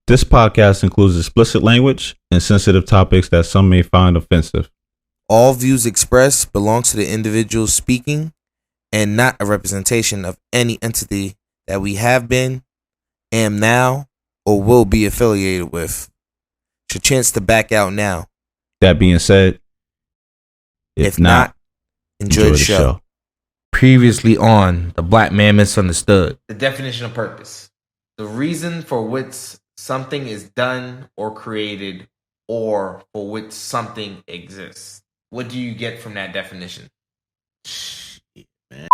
This podcast includes explicit language and sensitive topics that some may find offensive. All views expressed belong to the individual speaking and not a representation of any entity that we have been, am now, or will be affiliated with. It's your chance to back out now. That being said, if not, enjoy the show. Previously on The Black Man Misunderstood. The definition of purpose. The reason for which something is done or created, or for which something exists. What do you get from that definition? Shit, man.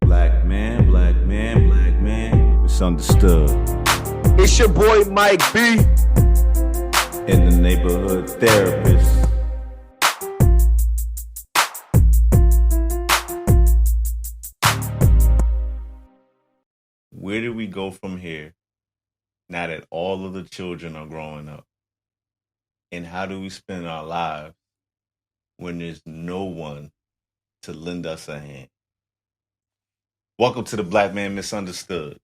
Black man, misunderstood. It's your boy Mike B. In the neighborhood therapist. Where do we go from here now that all of the children are growing up? And how do we spend our lives when there's no one to lend us a hand? Welcome to the Black Man Misunderstood.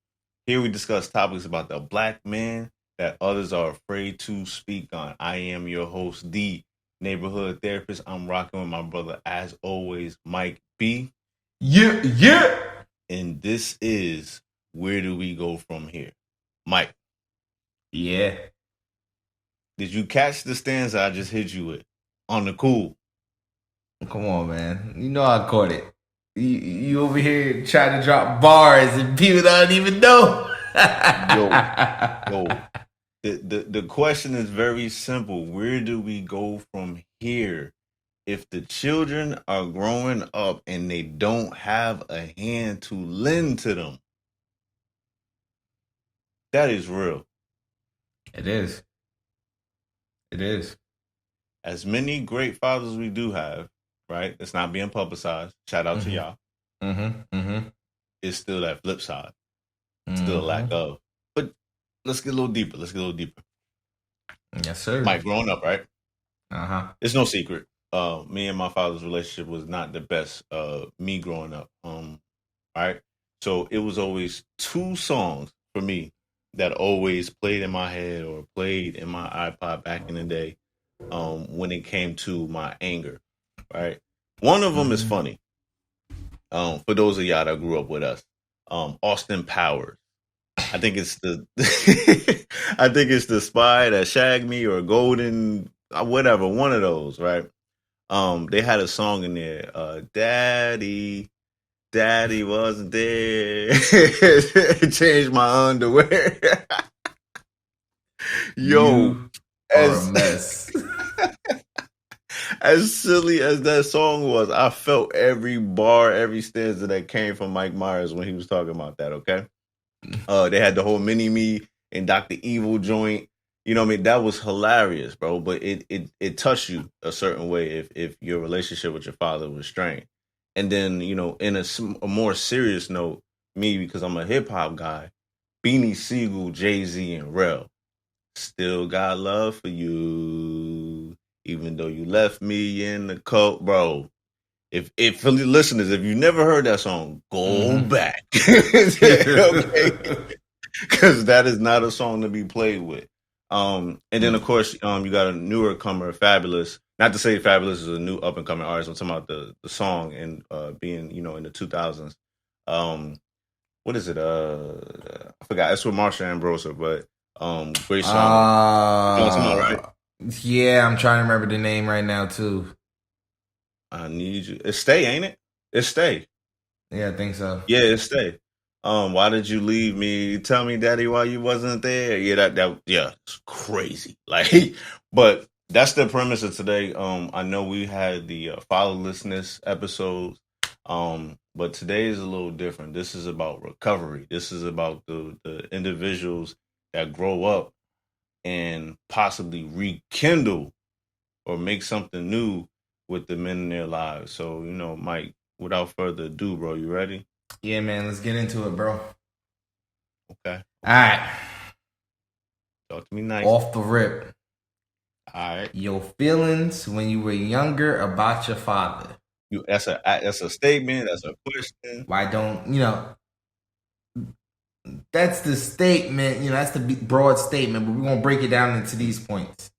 Here we discuss topics about the black man that others are afraid to speak on. I am your host, the neighborhood therapist. I'm rocking with my brother, as always, Mike B. Yeah. And this is Where Do We Go From Here? Mike. Yeah. Did you catch the stanza I just hit you with? On the cool. Come on, man. You know I caught it. You over here trying to drop bars and people don't even know. Yo. The question is very simple. Where do we go from here? If the children are growing up and they don't have a hand to lend to them, that is real. It is. As many great fathers we do have, right? It's not being publicized. Shout out to y'all. It's still that flip side. Still a lack of. But let's get a little deeper. Yes, sir. Mike, growing up, right? It's no secret. Me and my father's relationship was not the best. Me growing up, right? So it was always two songs for me that always played in my head or played in my iPod back in the day. When it came to my anger, right? One of them is funny. For those of y'all that grew up with us, Austin Powers. I think it's the spy that shagged me or golden, whatever, one of those, right? They had a song in there, Daddy wasn't there. Changed my underwear. Yo, as a mess. As silly as that song was, I felt every bar, every stanza that came from Mike Myers when he was talking about that, okay? They had the whole Mini-Me and Dr. Evil joint. You know what I mean? That was hilarious, bro. But it touched you a certain way if your relationship with your father was strained. And then, you know, in a more serious note, me, because I'm a hip-hop guy, Beanie Siegel, Jay-Z, and Rel. Still got love for you. Even though you left me in the cold, bro. If for the listeners, if you never heard that song, go back. Okay. Because that is not a song to be played with. And then of course, you got a newer comer, Fabulous. Not to say Fabulous is a new up and coming artist. I'm talking about the song and being, you know, in the 2000s. What is it? I forgot. It's with Marsha Ambrosia, but great song. You know what I'm talking about, right? Yeah, I'm trying to remember the name right now too. I need you. It's Stay, ain't it? It's Stay. Yeah, I think so. Yeah, it's Stay. Why did you leave me? Tell me, Daddy, why you wasn't there? Yeah, it's crazy. Like, but that's the premise of today. I know we had the fatherlessness episodes, but today is a little different. This is about recovery. This is about the individuals that grow up and possibly rekindle or make something new with the men in their lives. So, you know, Mike, without further ado, bro, you ready? Yeah, man, let's get into it, bro. Okay. All right. Talk to me nice. Off the rip. All right. Your feelings when you were younger about your father. That's a statement. That's a question. Why don't, you know, That's the statement. That's the broad statement, but we're going to break it down into these points.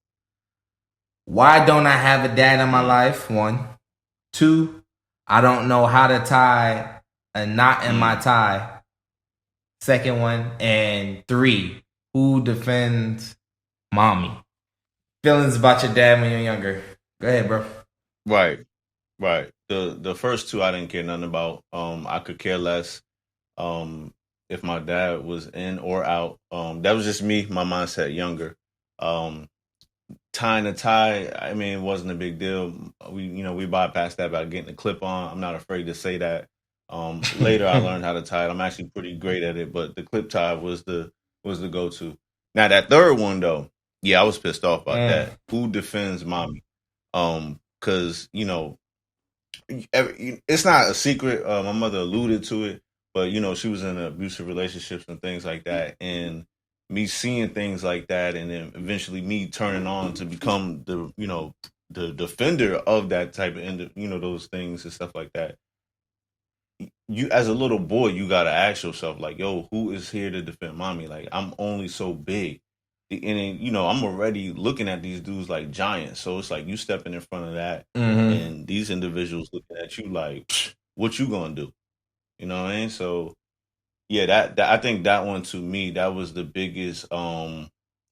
Why don't I have a dad in my life? 1. 2, I don't know how to tie a knot in my tie. Second one. And 3, who defends mommy? Feelings about your dad when you're younger. Go ahead, bro. Right. The first 2 I didn't care nothing about. I could care less if my dad was in or out. That was just me, my mindset younger. Tying a tie, I mean, it wasn't a big deal. We bypassed that by getting the clip on. I'm not afraid to say that. Later, I learned how to tie it. I'm actually pretty great at it, but the clip tie was the go-to. Now that third one though, yeah, I was pissed off about that. Who defends mommy? Because it's not a secret. My mother alluded to it, but she was in abusive relationships and things like that, and me seeing things like that, and then eventually me turning on to become the defender of that type of those things and stuff like that. You, as a little boy, you gotta ask yourself, like, yo, who is here to defend mommy? Like, I'm only so big, and then, I'm already looking at these dudes like giants. So it's like you stepping in front of that, and these individuals looking at you like, what you gonna do? You know what I mean? So yeah, that I think that one, to me, that was the biggest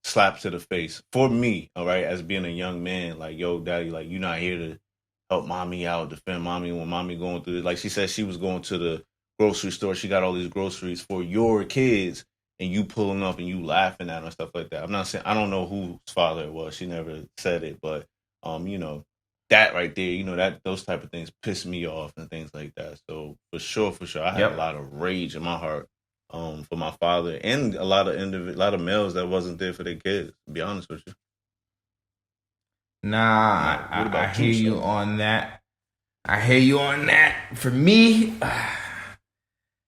slap to the face for me. All right, as being a young man, like, yo, daddy, like, you're not here to help mommy out, defend mommy when mommy going through it. Like she said, she was going to the grocery store. She got all these groceries for your kids, and you pulling up and you laughing at her and stuff like that. I'm not saying, I don't know whose father it was. She never said it, but that right there, that those type of things piss me off and things like that. So for sure, I had a lot of rage in my heart for my father and a lot of males that wasn't there for their kids. To be honest with you. Nah, I hear you on that. I hear you on that. For me,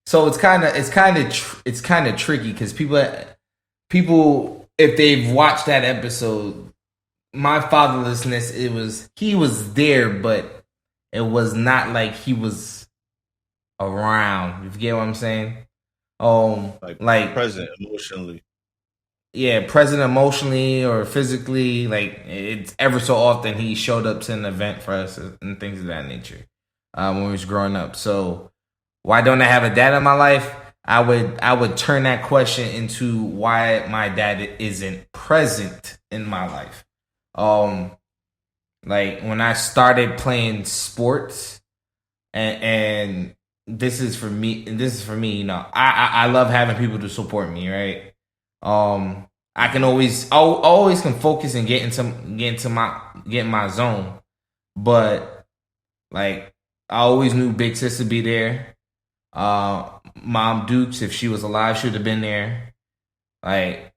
so it's kind of tricky because people, if they've watched that episode, my fatherlessness, he was there, but it was not like he was around. You get what I'm saying? Like present emotionally. Yeah, present emotionally or physically. Like, it's ever so often he showed up to an event for us and things of that nature when we was growing up. So why don't I have a dad in my life? I would turn that question into why my dad isn't present in my life. Like when I started playing sports, and this is for me. I love having people to support me, right? I can always can focus and get into my zone, but like I always knew Big Sis would be there. Mom Dukes, if she was alive, she would have been there. Like,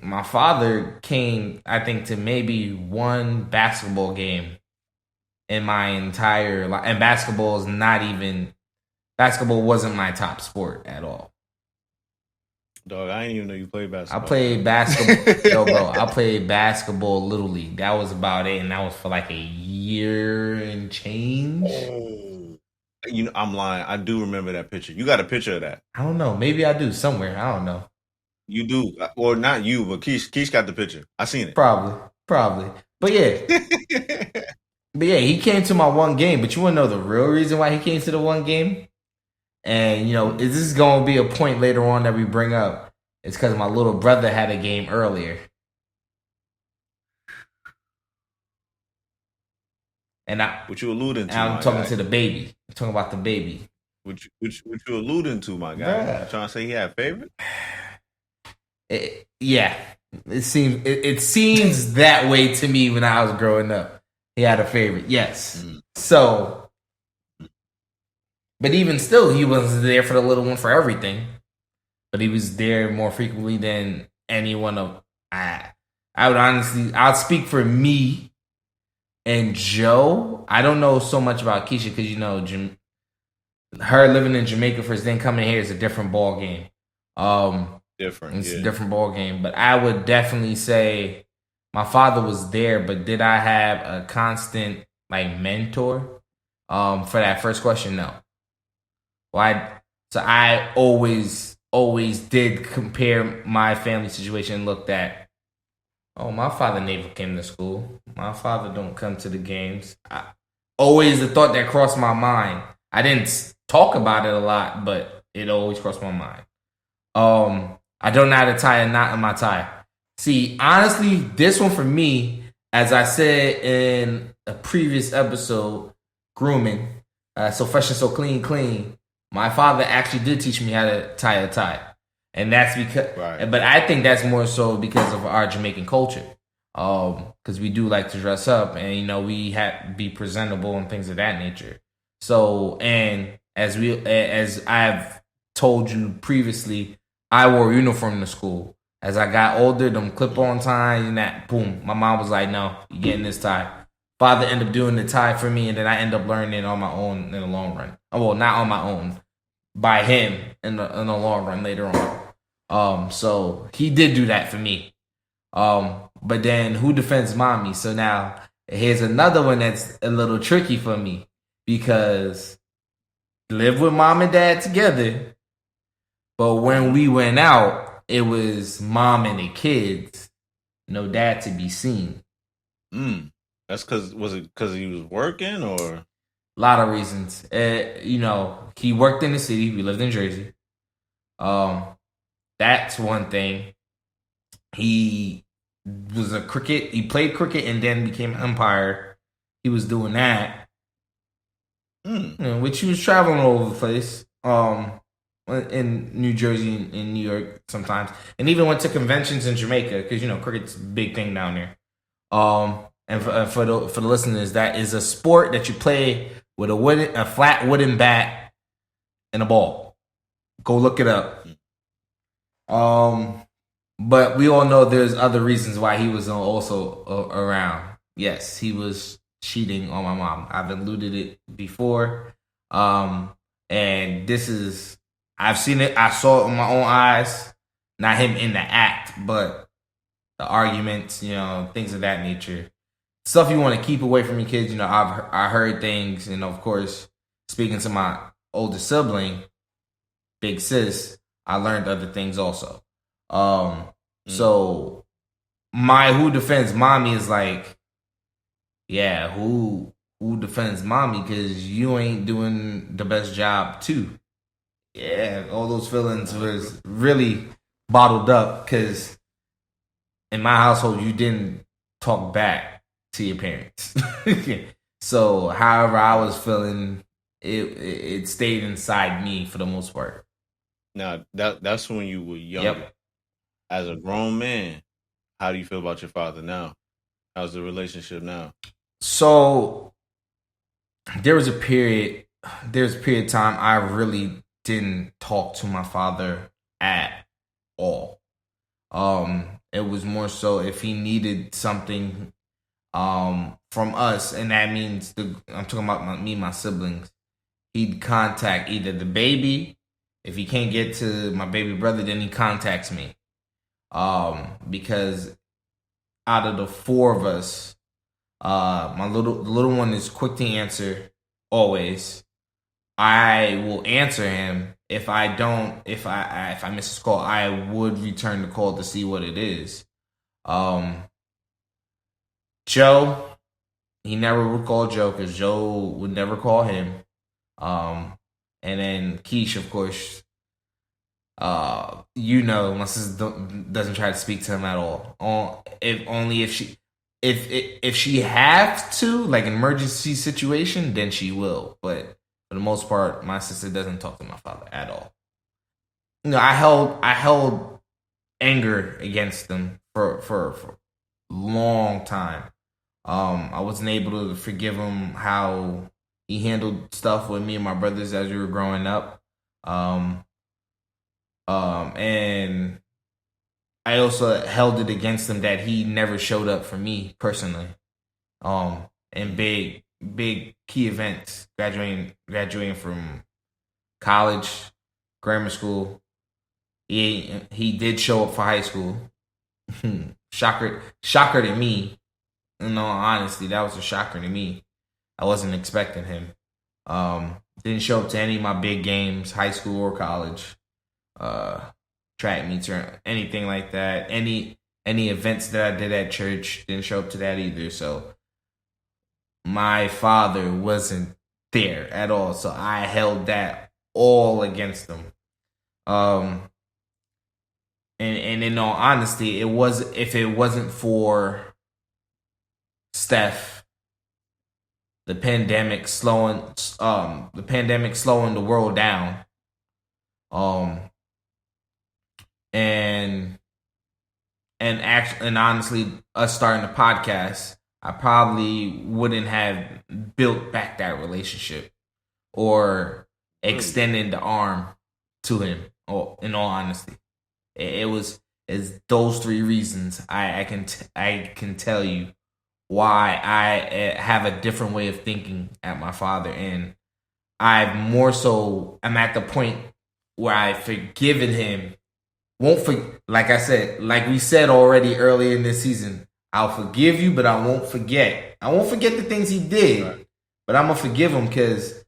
my father came, I think, to maybe one basketball game in my entire life, and basketball wasn't my top sport at all. Dog, I didn't even know you played basketball. I played basketball. Yo, bro, I played basketball Little League. That was about it, and that was for like a year and change. Oh. I'm lying. I do remember that picture. You got a picture of that? I don't know. Maybe I do somewhere. I don't know. You do, or not you, but Keish got the picture. I seen it. Probably. But yeah, he came to my one game. But you want to know the real reason why he came to the one game? And this is going to be a point later on that we bring up. It's because my little brother had a game earlier. And what you alluding to? I'm talking to the baby. I'm talking about the baby. What you alluding to, my guy? Yeah. Trying to say he had a favorite? Yeah, it seems that way to me when I was growing up. He had a favorite, yes. So, but even still, he wasn't there for the little one for everything. But he was there more frequently than anyone of. I would honestly, I'll speak for me and Joe. I don't know so much about Keisha because her living in Jamaica first, then coming here is a different ball game. It's a different ball game. But I would definitely say my father was there, but did I have a constant mentor? For that first question, no. Why? So I always always did compare my family situation and looked at, oh, my father never came to school. My father don't come to the games. Always the thought that crossed my mind. I didn't talk about it a lot, but it always crossed my mind. I don't know how to tie a knot in my tie. See, honestly, this one for me, as I said in a previous episode, grooming, so fresh and so clean. My father actually did teach me how to tie a tie, and that's because. Right. But I think that's more so because of our Jamaican culture, because we do like to dress up, and we have to be presentable and things of that nature. So, and as I've told you previously, I wore a uniform to school. As I got older, them clip-on ties and that, boom, my mom was like, no, you're getting this tie. Father ended up doing the tie for me, and then I end up learning it on my own in the long run. Well, not on my own, by him in the long run later on. So he did do that for me. But then who defends mommy? So now here's another one that's a little tricky for me, because live with mom and dad together, but when we went out, it was mom and the kids, no dad to be seen. That's was it because he was working, or? A lot of reasons. He worked in the city. We lived in Jersey. That's one thing. He was he played cricket and then became an umpire. He was doing that. Which he was traveling all over the place. In New Jersey and New York sometimes, and even went to conventions in Jamaica, because cricket's a big thing down there. And for the listeners, that is a sport that you play with a flat wooden bat and a ball. Go look it up. But we all know there's other reasons why he was also around. Yes, he was cheating on my mom. I've alluded it before. And this is. I've seen it. I saw it with my own eyes. Not him in the act, but the arguments, things of that nature. Stuff you want to keep away from your kids. I heard things, and of course, speaking to my older sibling, big sis, I learned other things also. So my who defends mommy is like, yeah, who defends mommy, because you ain't doing the best job too. Yeah, all those feelings was really bottled up, because in my household, you didn't talk back to your parents. So however I was feeling, it stayed inside me for the most part. Now, that's when you were younger. Yep. As a grown man, how do you feel about your father now? How's the relationship now? So there was a period of time I really didn't talk to my father at all. It was more so if he needed something from us, and that means I'm talking about me and my siblings, he'd contact either the baby. If he can't get to my baby brother, then he contacts me. Because out of the four of us, the little one is quick to answer always. I will answer him. If I miss his call, I would return the call to see what it is. Joe, he never would call Joe, because Joe would never call him. And then Keish, of course, my sister doesn't try to speak to him at all. If she has to, like an emergency situation, then she will. But for the most part, my sister doesn't talk to my father at all. I held anger against them for a long time. I wasn't able to forgive him how he handled stuff with me and my brothers as we were growing up. And I also held it against him that he never showed up for me personally. In big key events, graduating from college, grammar school. He did show up for high school. Shocker to me. In all honesty, that was a shocker to me. I wasn't expecting him. Didn't show up to any of my big games, high school or college. track meets or anything like that. Any events that I did at church, didn't show up to that either. So my father wasn't there at all. So I held that all against him. And in all honesty, if it wasn't for Steph, the pandemic slowing the world down, and honestly, us starting the podcast, I probably wouldn't have built back that relationship or extended the arm to him. In all honesty, it's those three reasons I can tell you why I have a different way of thinking at my father, and I'm at the point where I've forgiven him. Like I said, like we said already earlier in this season, I'll forgive you, but I won't forget. I won't forget the things he did, but I'm gonna forgive him because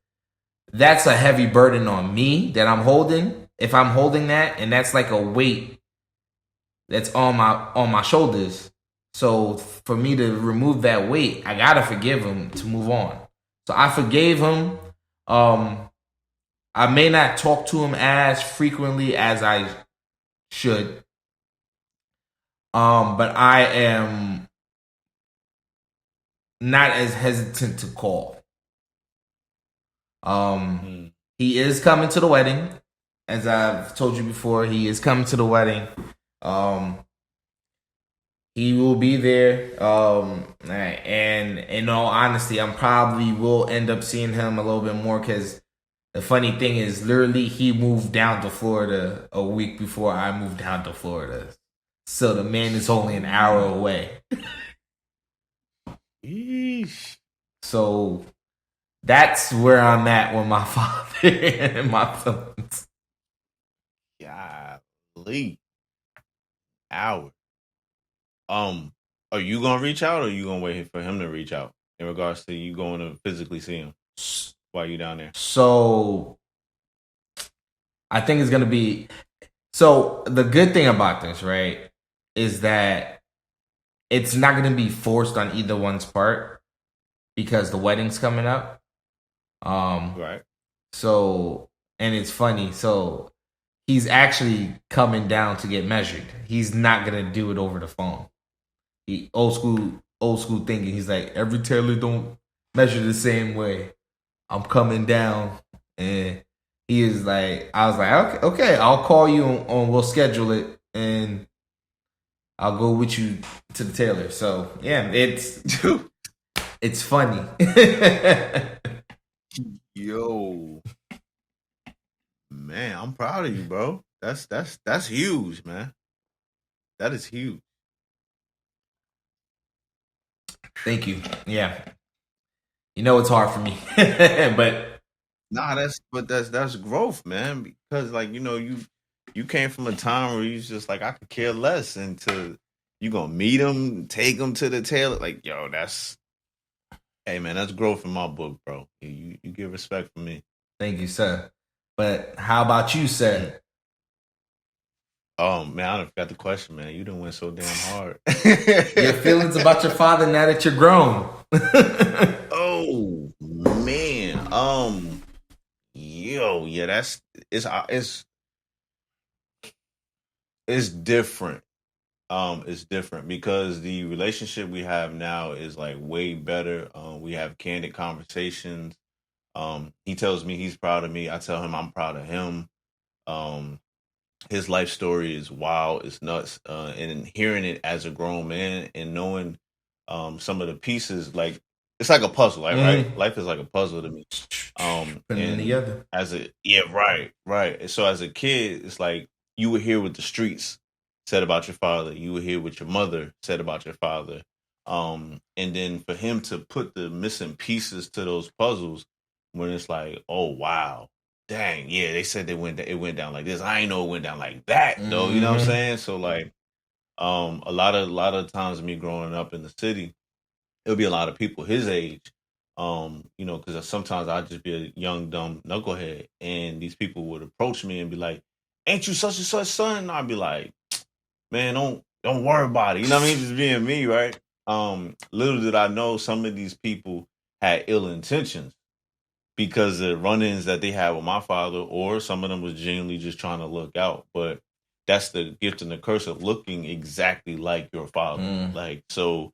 that's a heavy burden on me that I'm holding. If I'm holding that, and that's like a weight that's on my shoulders. So for me to remove that weight, I gotta forgive him to move on. So I forgave him. I may not talk to him as frequently as I should. But I am not as hesitant to call. He is coming to the wedding. As I've told you before, he is coming to the wedding. He will be there. And in all honesty, I'm probably will end up seeing him a little bit more because the funny thing is, literally, he moved down to Florida a week before I moved down to Florida. So the man is only an hour away. Yeesh. So that's where I'm at with my father and my feelings. Golly. Hour. Are you gonna reach out or are you gonna wait for him to reach out in regards to you going to physically see him while you down there? So I think it's gonna be. So the good thing about this, right, is that it's not gonna be forced on either one's part because the wedding's coming up. Right. So, and it's funny. So he's actually coming down to get measured. He's not gonna do it over the phone. He old school thinking. He's like, every tailor don't measure the same way. I'm coming down, and he is like, I was like, okay, I'll call you on we'll schedule it, and I'll go with you to the tailor. So yeah, it's funny. Yo, man, I'm proud of you, bro. That's huge, man. That is huge. Thank you. Yeah, you know it's hard for me, but nah, that's growth, man. Because like you came from a time where you was just like I could care less, into you gonna meet him, take him to the tailor. Like yo, hey man, that's growth in my book, bro. You get respect from me. Thank you, sir. But how about you, sir? Oh man, I forgot the question, man. You done went so damn hard. Your feelings about your father now that you're grown. Oh man, yo, yeah, it's different. It's different because the relationship we have now is like way better. We have candid conversations. He tells me he's proud of me. I tell him I'm proud of him. His life story is wild. It's nuts. And hearing it as a grown man and knowing some of the pieces, like it's like a puzzle, like right? Life is like a puzzle to me. Putting it together. Right. So as a kid, it's like you would hear what the streets said about your father. You would hear what your mother said about your father. And then for him to put the missing pieces to those puzzles, when it's like, oh wow, dang, yeah, they said it went down like this. I ain't know it went down like that though. You know what I'm saying? So like, a lot of times me growing up in the city, it'll be a lot of people his age. Because sometimes I'd just be a young dumb knucklehead, and these people would approach me and be like, ain't you such and such son? And I'd be like, man, don't worry about it. You know what I mean? Just being me, right? Little did I know some of these people had ill intentions because the run-ins that they had with my father, or some of them was genuinely just trying to look out. But that's the gift and the curse of looking exactly like your father. Like, so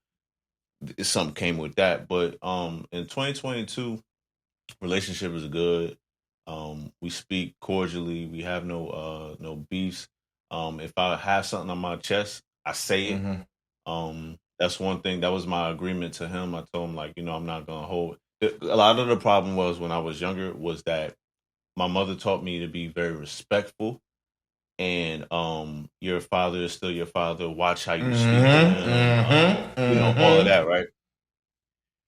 something came with that. But in 2022, relationship is good. We speak cordially. We have no beefs. If I have something on my chest, I say it. That's one thing. That was my agreement to him. I told him, like, I'm not gonna hold. A lot of the problem was when I was younger was that my mother taught me to be very respectful, and your father is still your father. Watch how you speak to him. All of that, right?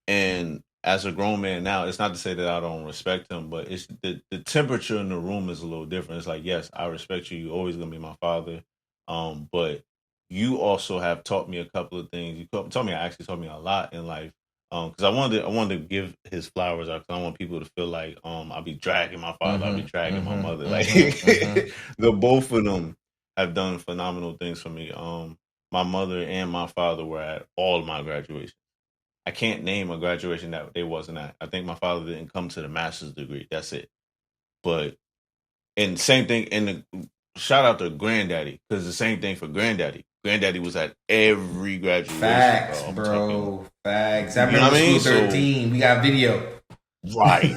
And as a grown man now, it's not to say that I don't respect him, but it's the temperature in the room is a little different. It's like, yes, I respect you. You're always gonna be my father. But you also have taught me a couple of things. Actually taught me a lot in life. Because I wanted to give his flowers out, because I want people to feel like I'll be dragging my father, I'll be dragging my mother. Like the both of them have done phenomenal things for me. My mother and my father were at all of my graduations. I can't name a graduation that they wasn't at. I think my father didn't come to the master's degree. That's it. But and same thing. And shout out to Granddaddy, because the same thing for Granddaddy. Granddaddy was at every graduation. Facts, bro. Facts. I remember school 13. So, we got video. Right.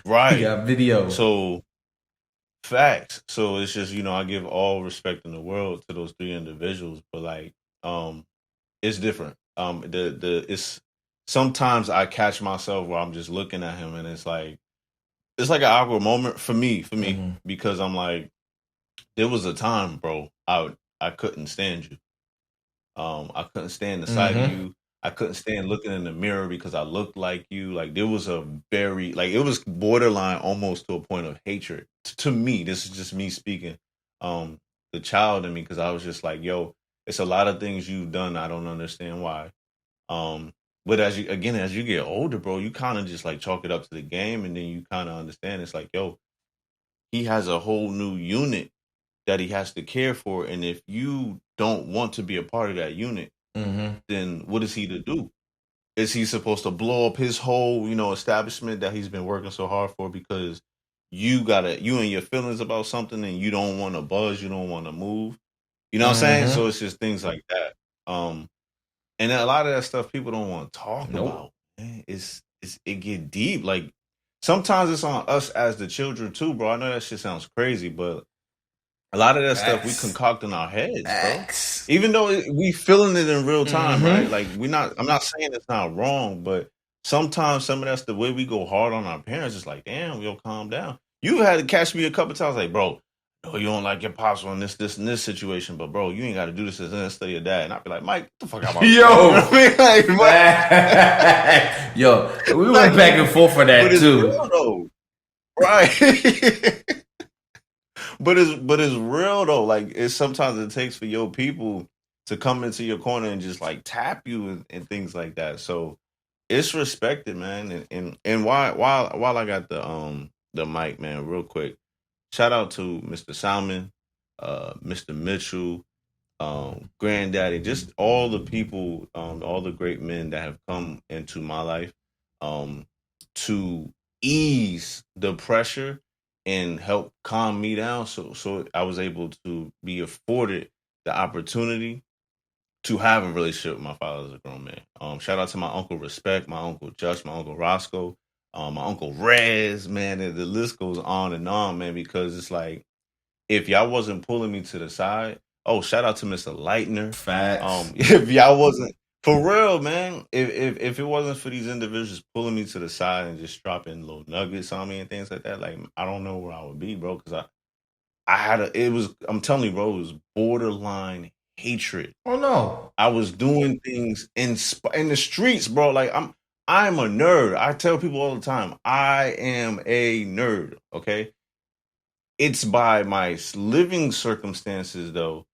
We got video. So facts. So it's just, I give all respect in the world to those three individuals, but like it's different. It's sometimes I catch myself where I'm just looking at him, and it's like an awkward moment for me, because I'm like, there was a time, bro, I couldn't stand you. I couldn't stand the sight of you. I couldn't stand looking in the mirror because I looked like you. Like, there was it was borderline almost to a point of hatred. To me, this is just me speaking. The child in me, because I was just like, yo, it's a lot of things you've done. I don't understand why. But as you get older, bro, you kind of just like chalk it up to the game, and then you kind of understand it's like, yo, he has a whole new unit that he has to care for, and if you don't want to be a part of that unit, then what is he to do? Is he supposed to blow up his whole, establishment that he's been working so hard for because you and your feelings about something, and you don't want to buzz, you don't want to move? You know what I'm saying? So it's just things like that. And a lot of that stuff people don't want to talk about. Man. It get deep. Like, sometimes it's on us as the children too, bro. I know that shit sounds crazy, but a lot of that stuff we concoct in our heads, bro. Even though we feeling it in real time, right? Like, I'm not saying it's not wrong, but sometimes some of that's the way we go hard on our parents. It's like, damn, we'll calm down. You had to catch me a couple times, like, bro, no, you don't like your pops on this, and this situation, but bro, you ain't got to do this and instead of your dad. And I'd be like, Mike, what the fuck about yo, yo, we went back and forth for that too. Real, though. Right. But it's real though. Like, it's sometimes it takes for your people to come into your corner and just like tap you and things like that. So it's respected, man. And while I got the mic, man, real quick, shout out to Mr. Salmon, Mr. Mitchell, Granddaddy, just all the people, all the great men that have come into my life to ease the pressure and help calm me down. So I was able to be afforded the opportunity to have a relationship with my father as a grown man. Shout out to my Uncle Respect, my Uncle Josh, my Uncle Roscoe, my Uncle Rez, man. The list goes on and on, man, because it's like, if y'all wasn't pulling me to the side, shout out to Mr. Lightner. Facts. If y'all wasn't, for real, man, if it wasn't for these individuals pulling me to the side and just dropping little nuggets on me and things like that, like, I don't know where I would be, bro, because I'm telling you, bro, it was borderline hatred. Oh no, I was doing things in the streets, bro. Like, I'm a nerd. I tell people all the time, I am a nerd. Okay, it's by my living circumstances though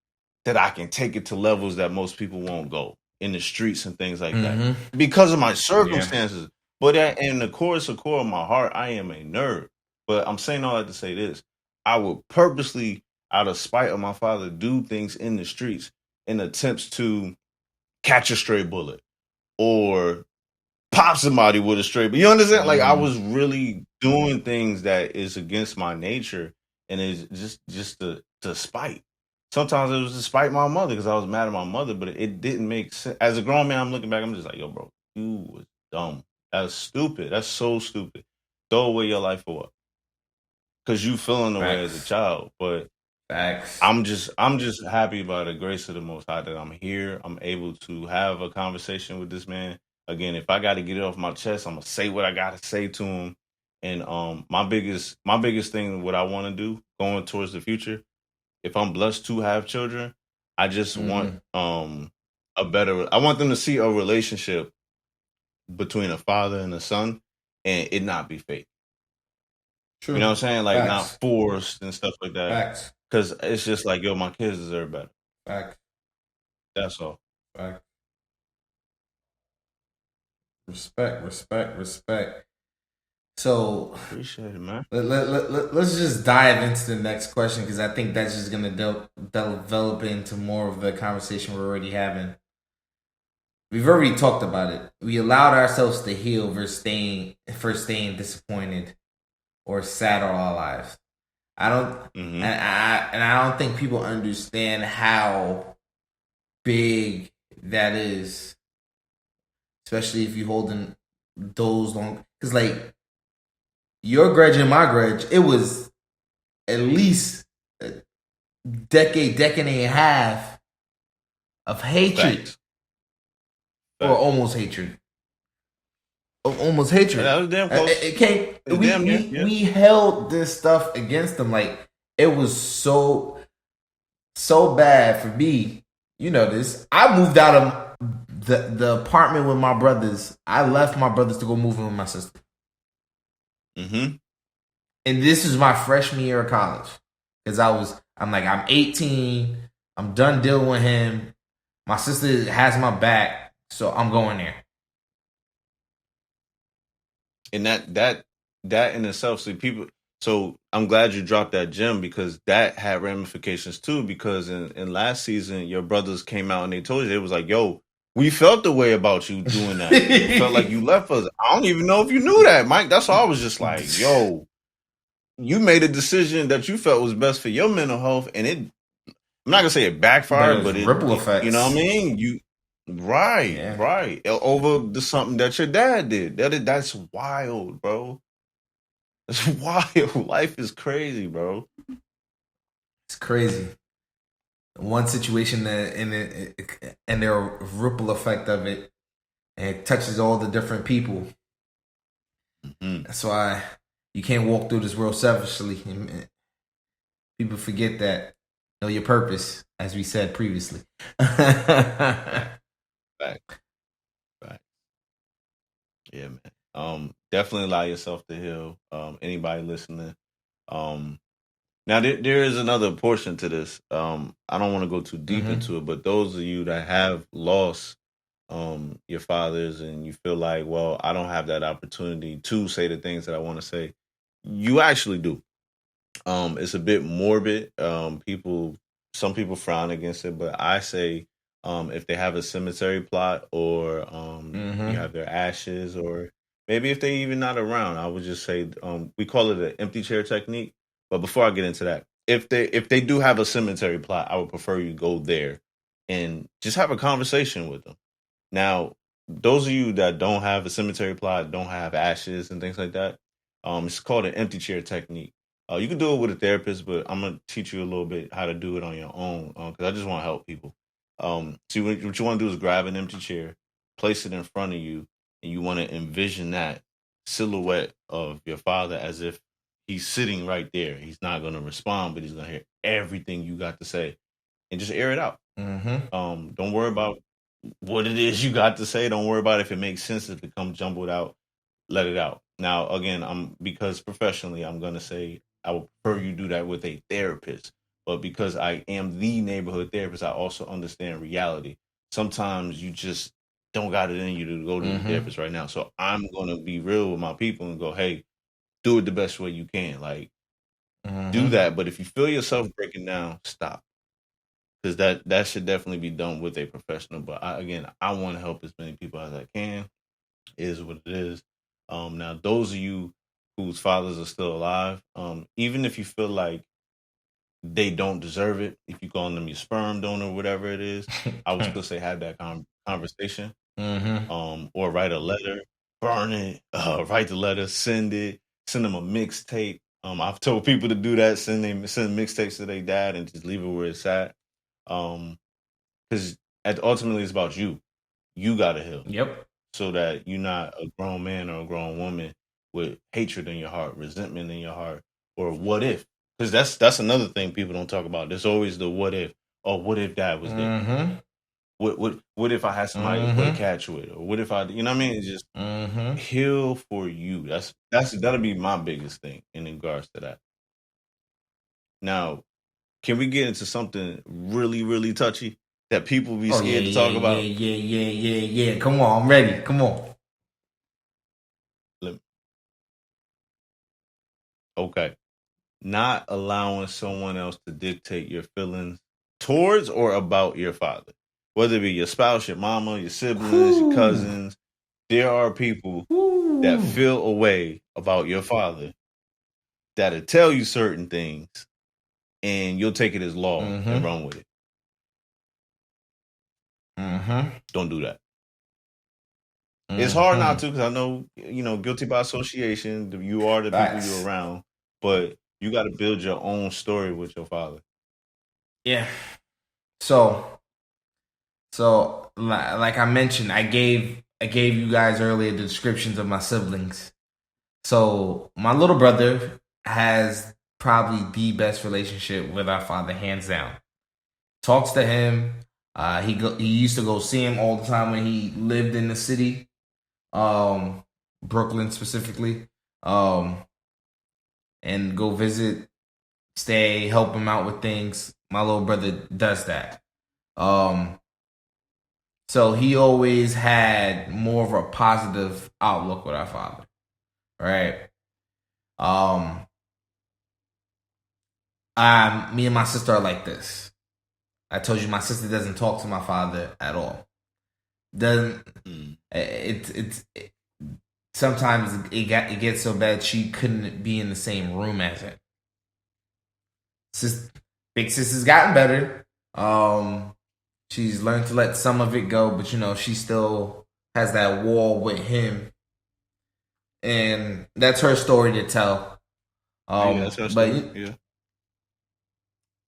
that I can take it to levels that most people won't go in the streets and things like that because of my circumstances. Yeah. But in the core of my heart, I am a nerd. But I'm saying all that to say this: I out of spite of my father, do things in the streets in attempts to catch a stray bullet or pop somebody with a stray. But you understand? Like I was really doing things that is against my nature, and it's just to spite. Sometimes it was to spite my mother because I was mad at my mother, but it didn't make sense. As a grown man, I'm looking back, I'm just like, yo, bro, you was dumb. That's stupid. That's so stupid. Throw away your life for what? Because you feeling the way as a child. But Facts. I'm just happy by the grace of the Most High that I'm here. I'm able to have a conversation with this man. Again, if I got to get it off my chest, I'm gonna say what I gotta say to him. And my biggest thing, what I want to do going towards the future, if I'm blessed to have children, I just want a better. I want them to see a relationship between a father and a son, and it not be fake. True. You know what I'm saying? Like not forced and stuff like that. Facts. Because it's just like, yo, my kids deserve better. Facts. That's all. Facts. Respect. So appreciate it, man. Let's just dive into the next question because I think that's just gonna develop into more of the conversation we're already having. We've already talked about it. We allowed ourselves to heal versus staying disappointed or sad all our lives. I don't, and I don't think people understand how big that is, especially if you holding those long. Because like your grudge and my grudge, it was at least a decade and a half of hatred. Facts. Or almost hatred. Almost hatred. Yeah, that was damn close. It came. We held this stuff against them. Like it was so bad for me. You know this. I moved out of the apartment with my brothers. I left my brothers to go move in with my sister. Mm-hmm. And this is my freshman year of college because I'm 18. I'm done dealing with him. My sister has my back, so I'm going there. And that in itself, see people. So I'm glad you dropped that gem because that had ramifications too. Because in last season, your brothers came out and they told you, it was like, yo, we felt the way about you doing that. We felt like you left us. I don't even know if you knew that, Mike. That's why I was just like, yo, you made a decision that you felt was best for your mental health, and I'm not gonna say it backfired, but it ripple effects. You know what I mean? Right. Over something that your dad did. That's wild, bro. That's wild. Life is crazy, bro. It's crazy. One situation and there ripple effect of it, and it touches all the different people. Mm-hmm. That's why you can't walk through this world selfishly. People forget that. Know your purpose, as we said previously. Right. Yeah, man. Definitely allow yourself to heal. Anybody listening. Now there is another portion to this. I don't want to go too deep into it, but those of you that have lost your fathers and you feel like, well, I don't have that opportunity to say the things that I want to say, you actually do. It's a bit morbid. Some people frown against it, but I say if they have a cemetery plot or you have their ashes, or maybe if they even not around, I would just say we call it an empty chair technique. But before I get into that, if they do have a cemetery plot, I would prefer you go there and just have a conversation with them. Now, those of you that don't have a cemetery plot, don't have ashes and things like that, it's called an empty chair technique. You can do it with a therapist, but I'm gonna teach you a little bit how to do it on your own because I just want to help people. See, what you want to do is grab an empty chair, place it in front of you, and you want to envision that silhouette of your father as if he's sitting right there. He's not going to respond, but he's going to hear everything you got to say, and just air it out. Don't worry about what it is you got to say. Don't worry about if it makes sense. If it comes jumbled out, let it out. Now, again, because professionally, I'm going to say I would prefer you do that with a therapist. But because I am the neighborhood therapist, I also understand reality. Sometimes you just don't got it in you to go to the therapist right now. So I'm going to be real with my people and go, hey, do it the best way you can. Like, do that. But if you feel yourself breaking down, stop. Because that should definitely be done with a professional. But I want to help as many people as I can. It is what it is. Now, those of you whose fathers are still alive, even if you feel like they don't deserve it, if you call them your sperm donor, whatever it is, I would still say have that conversation. Or write a letter, burn it, write the letter, send it, send them a mixtape. I've told people to do that, send mixtapes to their dad and just leave it where it's at. Because ultimately it's about you. You gotta heal. Yep. So that you're not a grown man or a grown woman with hatred in your heart, resentment in your heart, or what if? Because that's another thing people don't talk about. There's always the what if. Oh, what if dad was there? What if I had somebody to play catch with, or what if I, you know what I mean? It's just heal for you. That'll be my biggest thing in regards to that. Now, can we get into something really, really touchy that people be scared to talk about? Yeah. Come on, I'm ready. Come on. Okay. Not allowing someone else to dictate your feelings towards or about your father. Whether it be your spouse, your mama, your siblings, your cousins. There are people that feel a way about your father that'll tell you certain things and you'll take it as law and run with it. Don't do that. It's hard not to, because I know, guilty by association. You are the people you're around, but you got to build your own story with your father. Yeah. So like I mentioned, I gave you guys earlier the descriptions of my siblings. So my little brother has probably the best relationship with our father, hands down. Talks to him. He used to go see him all the time when he lived in the city, Brooklyn specifically, and go visit, stay, help him out with things. My little brother does that. So he always had more of a positive outlook with our father, right? Me and my sister are like this. I told you my sister doesn't talk to my father at all. Sometimes it gets so bad she couldn't be in the same room as him. Big sister's gotten better. She's learned to let some of it go, but she still has that wall with him, and that's her story to tell. That's her story.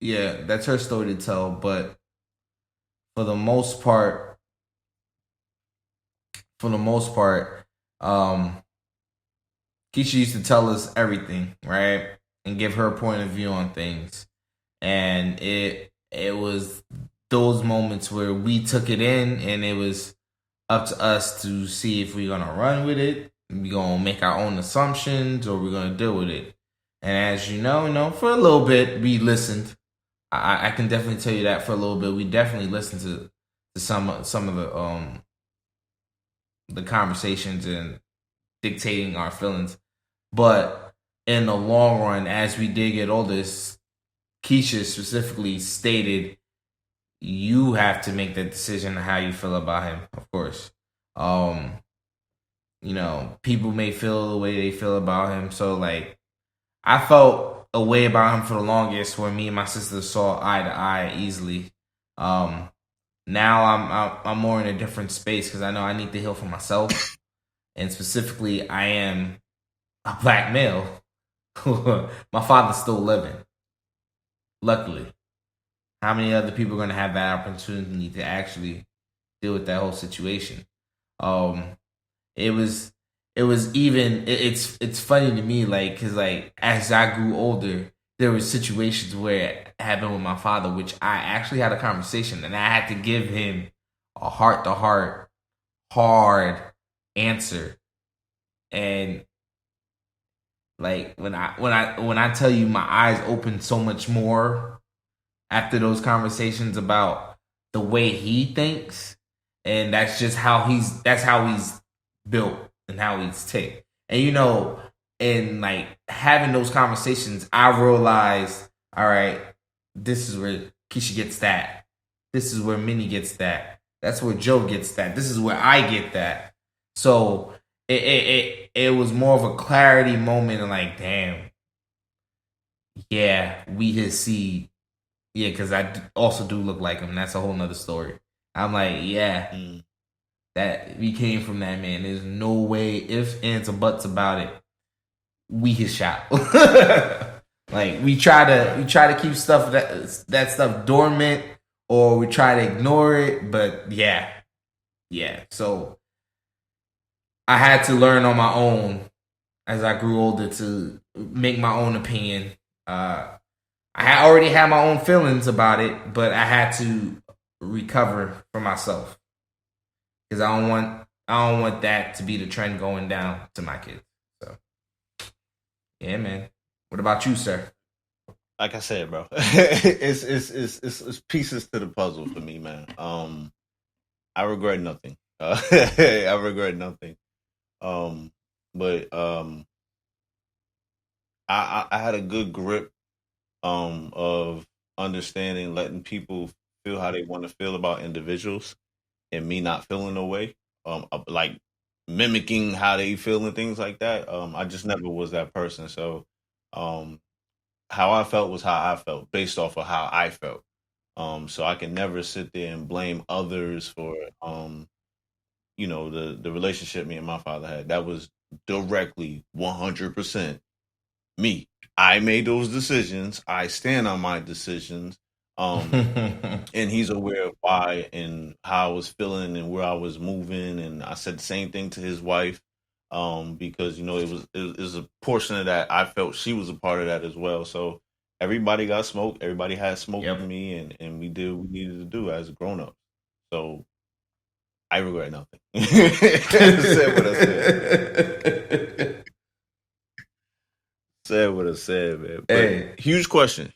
Yeah, that's her story to tell. But for the most part, Keisha used to tell us everything, right, and give her point of view on things, and it was those moments where we took it in, and it was up to us to see if we're gonna run with it, we're gonna make our own assumptions, or we're gonna deal with it. And as you know, for a little bit we listened. I can definitely tell you that for a little bit we definitely listened to some of the conversations and dictating our feelings. But in the long run, as we did get older, Keisha specifically stated, you have to make that decision on how you feel about him, of course. People may feel the way they feel about him. So, like, I felt a way about him for the longest where me and my sister saw eye to eye easily. Now I'm more in a different space because I know I need to heal for myself. And specifically, I am a black male. My father's still living. Luckily. How many other people are going to have that opportunity to actually deal with that whole situation? It's funny to me, like, because, like, as I grew older, there were situations where it happened with my father, which I actually had a conversation, and I had to give him a heart-to-heart, hard answer. And, like, when I tell you my eyes opened so much more after those conversations about the way he thinks, and that's just how he's built and how he's ticked. And And like having those conversations, I realized, all right, this is where Keisha gets that. This is where Minnie gets that. That's where Joe gets that. This is where I get that. So it was more of a clarity moment and like, damn, yeah, we his seed. Yeah, because also do look like him. That's a whole nother story. I'm like, yeah, that we came from that man. There's no way, ifs, ands, or buts about it. We his shot. Like we try to keep stuff that stuff dormant, or we try to ignore it. But yeah. So I had to learn on my own as I grew older to make my own opinion. I had already had my own feelings about it, but I had to recover for myself because I don't want that to be the trend going down to my kids. So, yeah, man. What about you, sir? Like I said, bro, it's pieces to the puzzle for me, man. I regret nothing. I regret nothing. But I had a good grip of understanding, letting people feel how they want to feel about individuals, and me not feeling no way. Like mimicking how they feel and things like that. I just never was that person. So, how I felt was how I felt, based off of how I felt. So I can never sit there and blame others for, the relationship me and my father had. That was directly 100% me. I made those decisions. I stand on my decisions. And he's aware of why and how I was feeling and where I was moving. And I said the same thing to his wife, because it was a portion of that I felt she was a part of that as well. So everybody got smoked. Everybody had smoke with me, and we did what we needed to do as grown ups. So I regret nothing. Said what I said. Said what I said, man. But Hey. Huge question.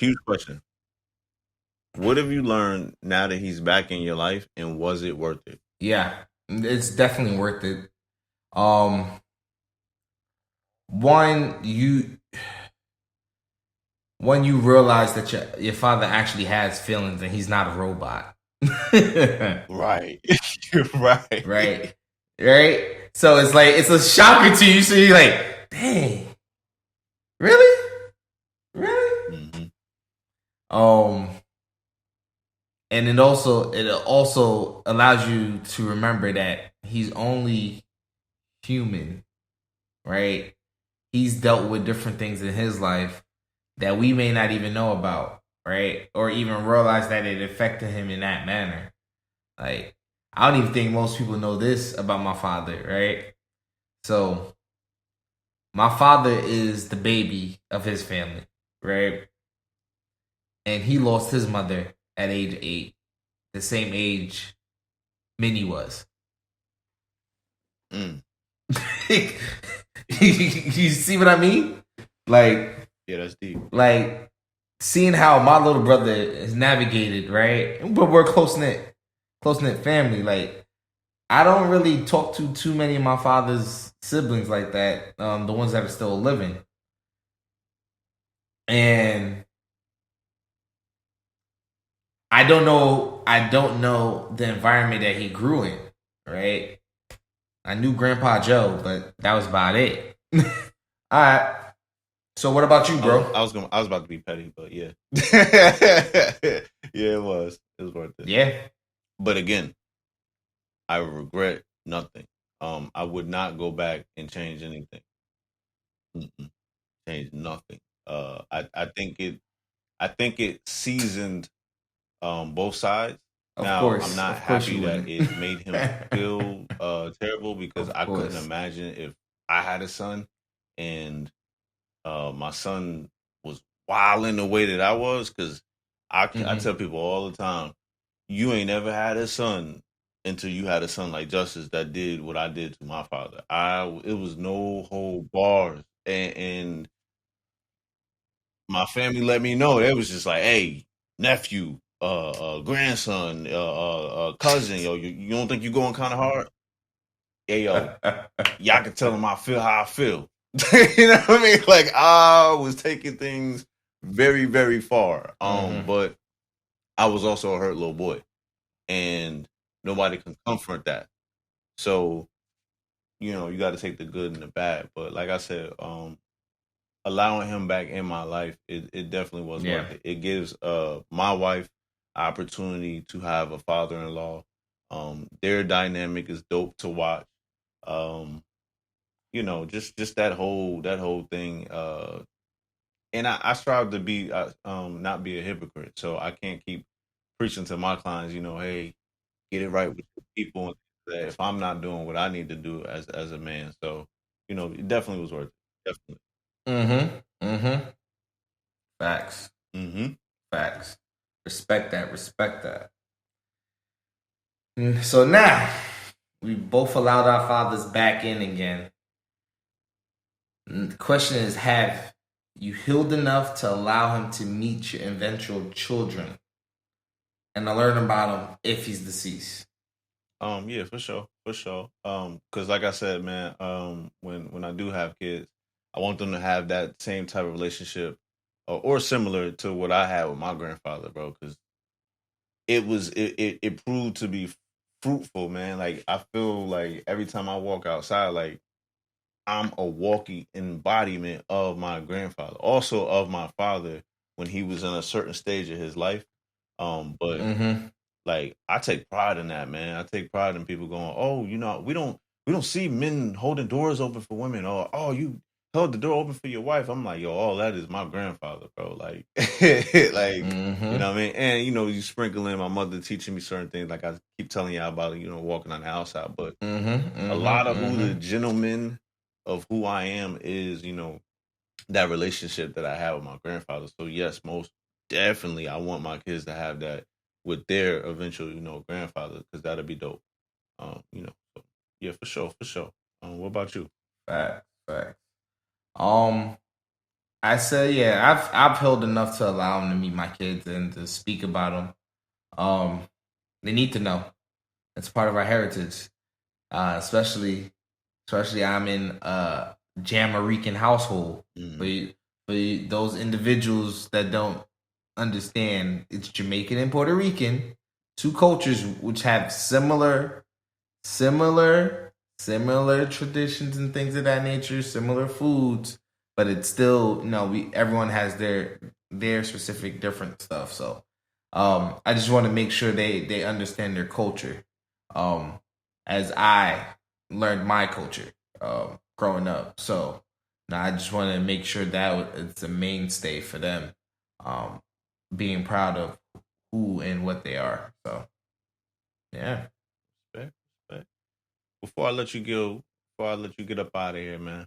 What have you learned now that he's back in your life, and was it worth it? Yeah, it's definitely worth it. One, you realize that your father actually has feelings and he's not a robot. Right. You're right. Right. So it's like it's a shocker to you. So you're like, dang, really? Mm-hmm. And it also allows you to remember that he's only human, right? He's dealt with different things in his life that we may not even know about, right? Or even realize that it affected him in that manner. Like, I don't even think most people know this about my father, right? So, my father is the baby of his family, right? And he lost his mother at age 8, the same age Minnie was. You see what I mean? Like, yeah, that's deep. Like, seeing how my little brother is navigated, right? But we're close knit family. Like, I don't really talk to too many of my father's siblings like that. The ones that are still living, and I don't know the environment that he grew in, right? I knew Grandpa Joe, but that was about it. All right. So what about you, bro? I was about to be petty, but yeah. Yeah, it was worth it. Yeah. But again, I regret nothing. I would not go back and change anything. Change nothing. I think it seasoned both sides. Now, I'm not happy that it made him feel terrible, because I couldn't imagine if I had a son and my son was wilding the way that I was, because I tell people all the time, you ain't never had a son until you had a son like Justice that did what I did to my father. It was no whole bars, and my family let me know. It was just like, hey, nephew, grandson, cousin, yo, you don't think you going kind of hard? Hey, yo, y'all can tell them I feel how I feel. You know what I mean? Like I was taking things very, very far. But I was also a hurt little boy, and nobody can comfort that. So you got to take the good and the bad. But like I said, allowing him back in my life, it definitely was worth it. It gives my wife opportunity to have a father-in-law. Their dynamic is dope to watch. Um, just that whole thing. And I strive to be not be a hypocrite. So I can't keep preaching to my clients. Hey, get it right with the people. If I'm not doing what I need to do as a man, so it definitely was worth it. Definitely. Facts. Mm-hmm. Facts. Respect that. Respect that. So now we both allowed our fathers back in again. The question is, have you healed enough to allow him to meet your eventual children and to learn about him if he's deceased? Yeah, for sure, for sure. Because like I said, man, when I do have kids, I want them to have that same type of relationship, or similar to what I had with my grandfather, bro. Because it proved to be fruitful, man. Like I feel like every time I walk outside, like I'm a walking embodiment of my grandfather, also of my father when he was in a certain stage of his life. But like I take pride in that, man. I take pride in people going, "Oh, we don't see men holding doors open for women," or "Oh, you held the door open for your wife." I'm like, "Yo, all that is my grandfather, bro." Like, like you know what I mean? And you sprinkle in my mother teaching me certain things, like I keep telling you about, walking on the outside. But a lot of who the gentleman of who I am is, that relationship that I have with my grandfather. So yes, most definitely, I want my kids to have that with their eventual, grandfather, because that'll be dope. So, yeah, for sure, for sure. What about you? Facts. Facts. Um, I said, yeah, I've held enough to allow him to meet my kids and to speak about them. They need to know. It's part of our heritage, especially I'm in a Jamaican household. For those individuals that don't understand, it's Jamaican and Puerto Rican, two cultures which have similar traditions and things of that nature, similar foods, but it's still we everyone has their specific different stuff. So I just want to make sure they understand their culture. As I learned my culture growing up. So now I just want to make sure that it's a mainstay for them, being proud of who and what they are. So yeah. Respect, respect. Before I let you go, before I let you get up out of here, man,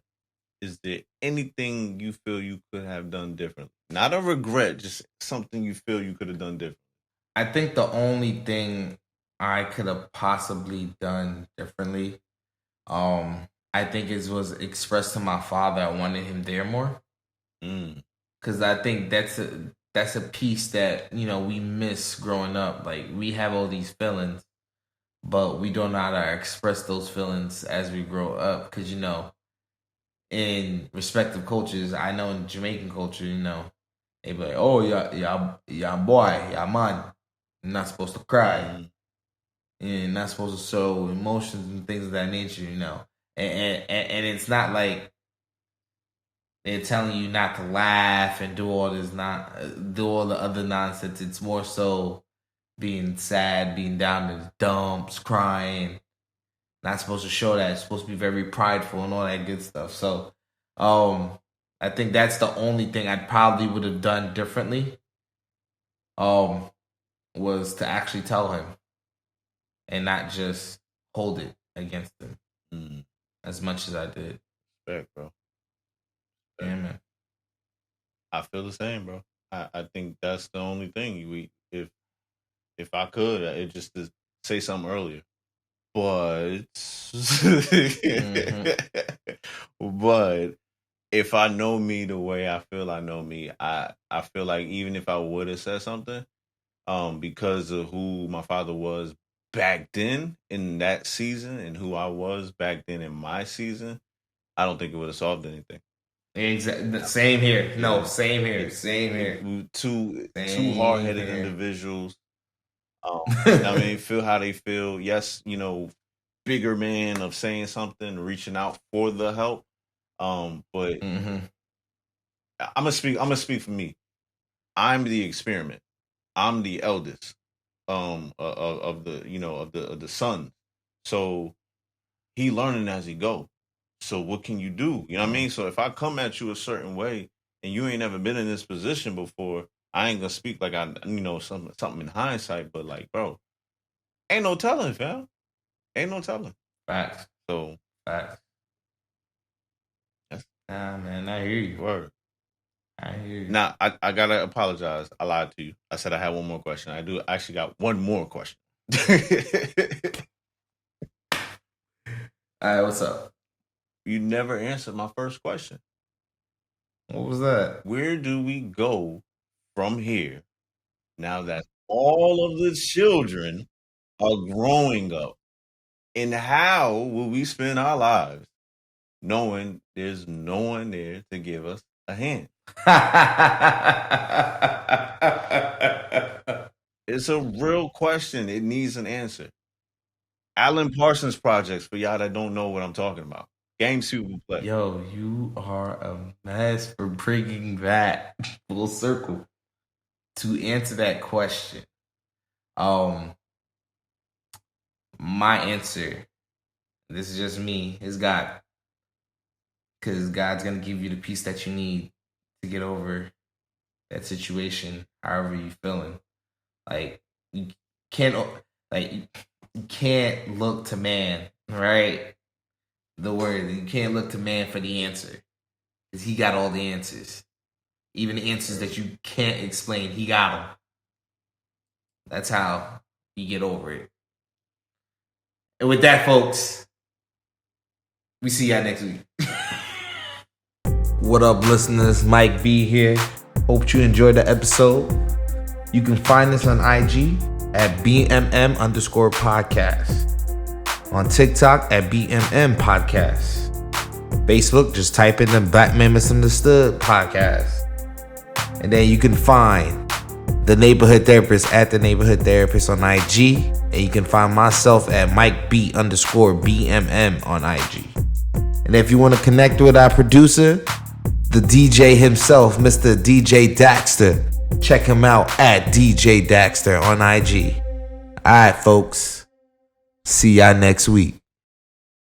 is there anything you feel you could have done differently? Not a regret, just something you feel you could have done different. I think the only thing I could have possibly done differently, I think it was expressed to my father. I wanted him there more, because I think that's a piece that we miss growing up. Like we have all these feelings, but we don't know how to express those feelings as we grow up. Because in respective cultures, I know in Jamaican culture, they be like, "Oh, yeah, boy, yeah, man, you're not supposed to cry." And not supposed to show emotions and things of that nature, and it's not like they're telling you not to laugh and do all this not do all the other nonsense. It's more so being sad, being down in the dumps, crying. Not supposed to show that. It's supposed to be very prideful and all that good stuff. So, I think that's the only thing I probably would have done differently. Was to actually tell him and not just hold it against him as much as I did. Respect, bro. Yeah, man. I feel the same, bro. I think that's the only thing if I could, it just to say something earlier, but but if I know me the way I feel I know me, I feel like even if I would have said something, because of who my father was back then in that season and who I was back then in my season, I don't think it would have solved anything. Exactly. Same here. No, same here. Same here. Two hard-headed individuals. I mean, feel how they feel. Yes, bigger man of saying something, reaching out for the help. But I'm gonna speak for me. I'm the experiment. I'm the eldest of the son. So he learning as he go. So what can you do? You know what I mean? So if I come at you a certain way and you ain't never been in this position before, I ain't gonna speak like I something in hindsight, but like, bro, ain't no telling, fam. Ain't no telling. Facts. So facts. Nah, man, I hear you. Word. I hear you. Now, I gotta apologize. I lied to you. I said I had one more question. I do actually got one more question. All right, what's up? You never answered my first question. What was that? Where do we go from here now that all of the children are growing up? And how will we spend our lives knowing there's no one there to give us a hand? It's a real question. It needs an answer. Alan Parsons Projects, for y'all that don't know what I'm talking about. Games people play. Yo, you are a mess for bringing that full circle to answer that question. My answer, this is just me, is God. Because God's going to give you the peace that you need to get over that situation, however you're feeling. Like, you can't look to man, right? The word, you can't look to man for the answer. Because he got all the answers. Even the answers that you can't explain, he got them. That's how you get over it. And with that, folks, we see y'all next week. What up, listeners? Mike B here. Hope you enjoyed the episode. You can find us on IG at BMM_podcast. On TikTok at BMM Podcast. Facebook, just type in the Black Man Misunderstood Podcast. And then you can find the Neighborhood Therapist at the Neighborhood Therapist on IG. And you can find myself at MikeB_BMM on IG. And if you want to connect with our producer, the DJ himself, Mr. DJ Daxter, check him out at DJ Daxter on IG. All right, folks. See y'all next week.